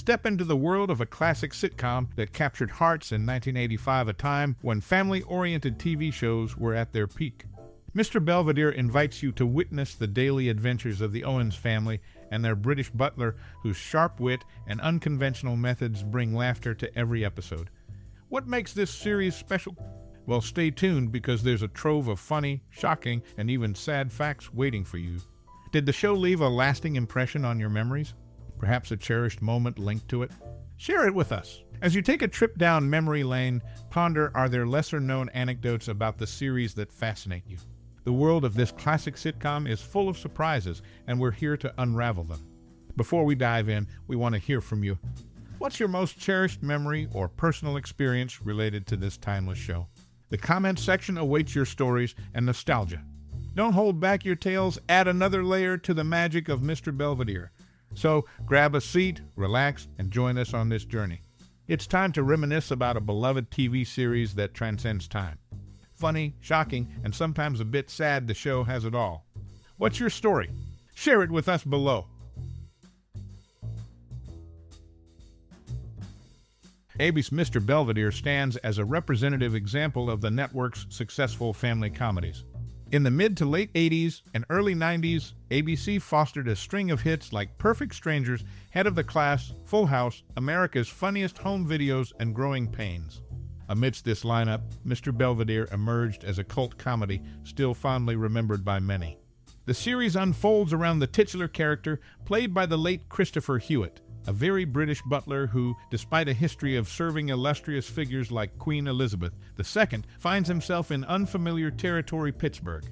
Step into the world of a classic sitcom that captured hearts in 1985, a time when family-oriented TV shows were at their peak. Mr. Belvedere invites you to witness the daily adventures of the Owens family and their British butler, whose sharp wit and unconventional methods bring laughter to every episode. What makes this series special? Well, stay tuned, because there's a trove of funny, shocking, and even sad facts waiting for you. Did the show leave a lasting impression on your memories? Perhaps a cherished moment linked to it? Share it with us. As you take a trip down memory lane, ponder, are there lesser-known anecdotes about the series that fascinate you? The world of this classic sitcom is full of surprises, and we're here to unravel them. Before we dive in, we want to hear from you. What's your most cherished memory or personal experience related to this timeless show? The comments section awaits your stories and nostalgia. Don't hold back your tales, add another layer to the magic of Mr. Belvedere. So grab a seat, relax, and join us on this journey. It's time to reminisce about a beloved TV series that transcends time. Funny, shocking, and sometimes a bit sad, the show has it all. What's your story? Share it with us below. ABC's Mr. Belvedere stands as a representative example of the network's successful family comedies. In the mid to late 80s and early 90s, ABC fostered a string of hits like Perfect Strangers, Head of the Class, Full House, America's Funniest Home Videos, and Growing Pains. Amidst this lineup, Mr. Belvedere emerged as a cult comedy still fondly remembered by many. The series unfolds around the titular character, played by the late Christopher Hewett, a very British butler who, despite a history of serving illustrious figures like Queen Elizabeth II, finds himself in unfamiliar territory, Pittsburgh.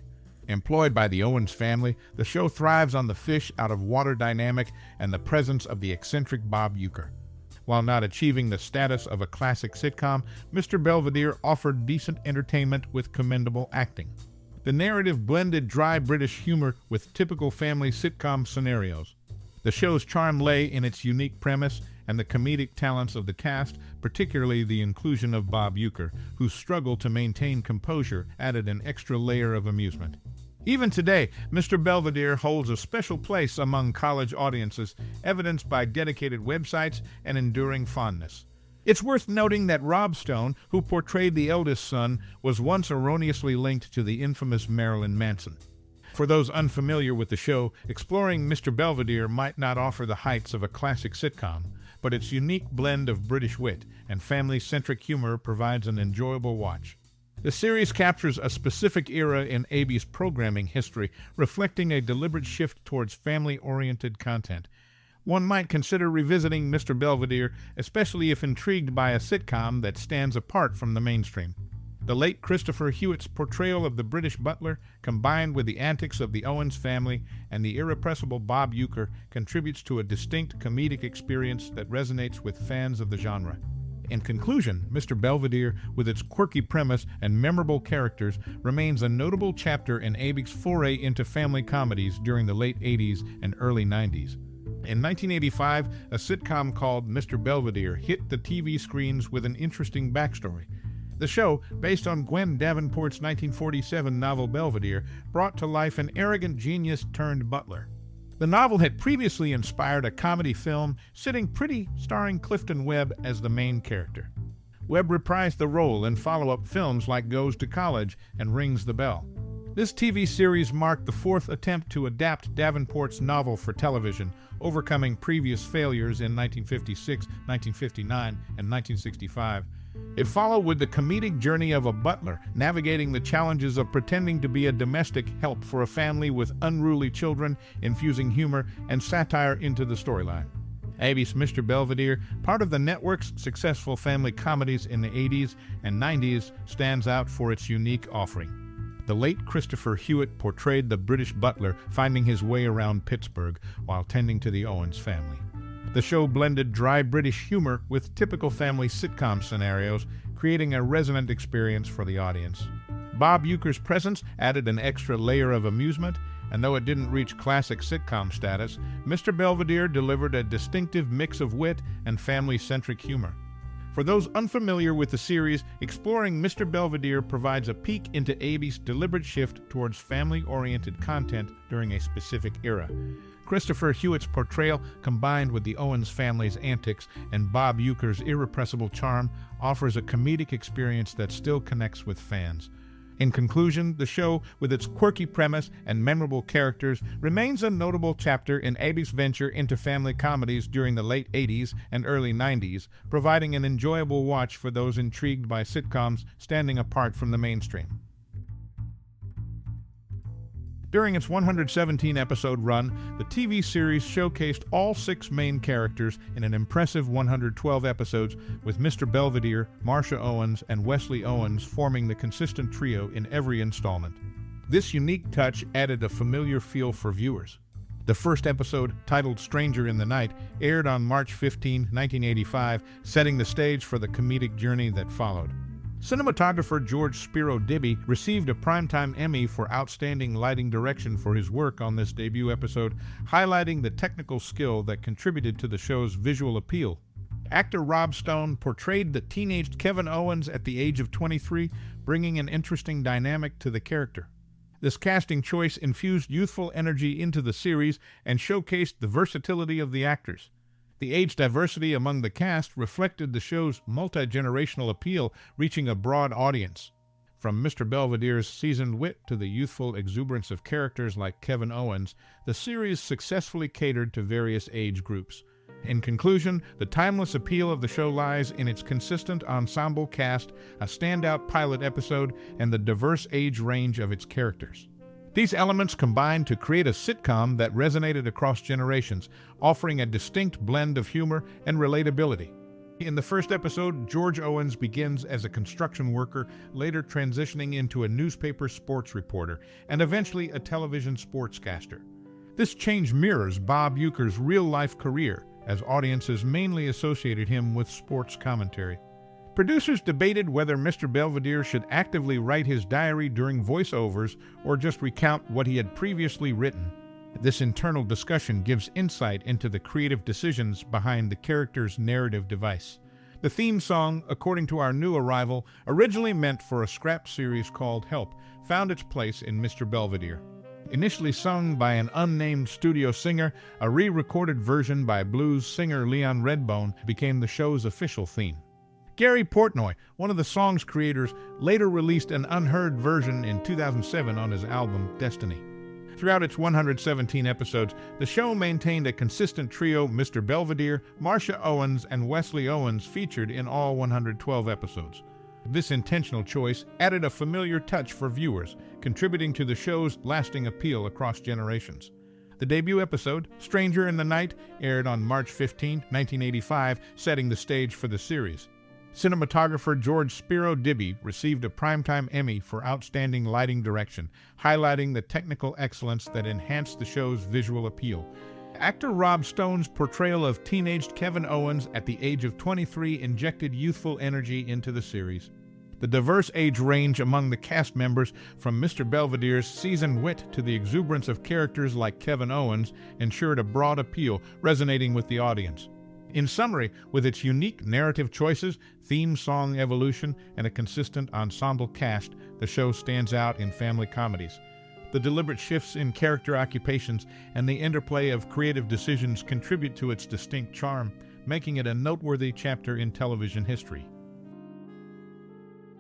Employed by the Owens family, the show thrives on the fish-out-of-water dynamic and the presence of the eccentric Bob Uecker. While not achieving the status of a classic sitcom, Mr. Belvedere offered decent entertainment with commendable acting. The narrative blended dry British humor with typical family sitcom scenarios. The show's charm lay in its unique premise and the comedic talents of the cast, particularly the inclusion of Bob Uecker, whose struggle to maintain composure added an extra layer of amusement. Even today, Mr. Belvedere holds a special place among college audiences, evidenced by dedicated websites and enduring fondness. It's worth noting that Rob Stone, who portrayed the eldest son, was once erroneously linked to the infamous Marilyn Manson. For those unfamiliar with the show, exploring Mr. Belvedere might not offer the heights of a classic sitcom, but its unique blend of British wit and family-centric humor provides an enjoyable watch. The series captures a specific era in ABC's programming history, reflecting a deliberate shift towards family-oriented content. One might consider revisiting Mr. Belvedere, especially if intrigued by a sitcom that stands apart from the mainstream. The late Christopher Hewett's portrayal of the British butler, combined with the antics of the Owens family and the irrepressible Bob Uecker, contributes to a distinct comedic experience that resonates with fans of the genre. In conclusion, Mr. Belvedere, with its quirky premise and memorable characters, remains a notable chapter in ABC's foray into family comedies during the late 80s and early 90s. In 1985, a sitcom called Mr. Belvedere hit the TV screens with an interesting backstory. The show, based on Gwen Davenport's 1947 novel Belvedere, brought to life an arrogant genius turned butler. The novel had previously inspired a comedy film, Sitting Pretty, starring Clifton Webb as the main character. Webb reprised the role in follow-up films like Goes to College and Rings the Bell. This TV series marked the fourth attempt to adapt Davenport's novel for television, overcoming previous failures in 1956, 1959, and 1965. It followed with the comedic journey of a butler, navigating the challenges of pretending to be a domestic help for a family with unruly children, infusing humor and satire into the storyline. ABC's Mr. Belvedere, part of the network's successful family comedies in the 80s and 90s, stands out for its unique offering. The late Christopher Hewett portrayed the British butler finding his way around Pittsburgh while tending to the Owens family. The show blended dry British humor with typical family sitcom scenarios, creating a resonant experience for the audience. Bob Uecker's presence added an extra layer of amusement, and though it didn't reach classic sitcom status, Mr. Belvedere delivered a distinctive mix of wit and family-centric humor. For those unfamiliar with the series, exploring Mr. Belvedere provides a peek into ABC's deliberate shift towards family-oriented content during a specific era. Christopher Hewett's portrayal, combined with the Owens family's antics and Bob Uecker's irrepressible charm, offers a comedic experience that still connects with fans. In conclusion, the show, with its quirky premise and memorable characters, remains a notable chapter in ABC's venture into family comedies during the late 80s and early 90s, providing an enjoyable watch for those intrigued by sitcoms standing apart from the mainstream. During its 117-episode run, the TV series showcased all 6 main characters in an impressive 112 episodes, with Mr. Belvedere, Marsha Owens, and Wesley Owens forming the consistent trio in every installment. This unique touch added a familiar feel for viewers. The first episode, titled Stranger in the Night, aired on March 15, 1985, setting the stage for the comedic journey that followed. Cinematographer George Spiro Dibby received a Primetime Emmy for Outstanding Lighting Direction for his work on this debut episode, highlighting the technical skill that contributed to the show's visual appeal. Actor Rob Stone portrayed the teenaged Kevin Owens at the age of 23, bringing an interesting dynamic to the character. This casting choice infused youthful energy into the series and showcased the versatility of the actors. The age diversity among the cast reflected the show's multi-generational appeal, reaching a broad audience. From Mr. Belvedere's seasoned wit to the youthful exuberance of characters like Kevin Owens, the series successfully catered to various age groups. In conclusion, the timeless appeal of the show lies in its consistent ensemble cast, a standout pilot episode, and the diverse age range of its characters. These elements combined to create a sitcom that resonated across generations, offering a distinct blend of humor and relatability. In the first episode, George Owens begins as a construction worker, later transitioning into a newspaper sports reporter, and eventually a television sportscaster. This change mirrors Bob Uecker's real-life career, as audiences mainly associated him with sports commentary. Producers debated whether Mr. Belvedere should actively write his diary during voiceovers or just recount what he had previously written. This internal discussion gives insight into the creative decisions behind the character's narrative device. The theme song, according to our new arrival, originally meant for a scrap series called Help, found its place in Mr. Belvedere. Initially sung by an unnamed studio singer, a re-recorded version by blues singer Leon Redbone became the show's official theme. Gary Portnoy, one of the song's creators, later released an unheard version in 2007 on his album Destiny. Throughout its 117 episodes, the show maintained a consistent trio: Mr. Belvedere, Marsha Owens, and Wesley Owens featured in all 112 episodes. This intentional choice added a familiar touch for viewers, contributing to the show's lasting appeal across generations. The debut episode, Stranger in the Night, aired on March 15, 1985, setting the stage for the series. Cinematographer George Spiro Dibby received a Primetime Emmy for Outstanding Lighting Direction, highlighting the technical excellence that enhanced the show's visual appeal. Actor Rob Stone's portrayal of teenaged Kevin Owens at the age of 23 injected youthful energy into the series. The diverse age range among the cast members, from Mr. Belvedere's seasoned wit to the exuberance of characters like Kevin Owens, ensured a broad appeal, resonating with the audience. In summary, with its unique narrative choices, theme song evolution, and a consistent ensemble cast, the show stands out in family comedies. The deliberate shifts in character occupations and the interplay of creative decisions contribute to its distinct charm, making it a noteworthy chapter in television history.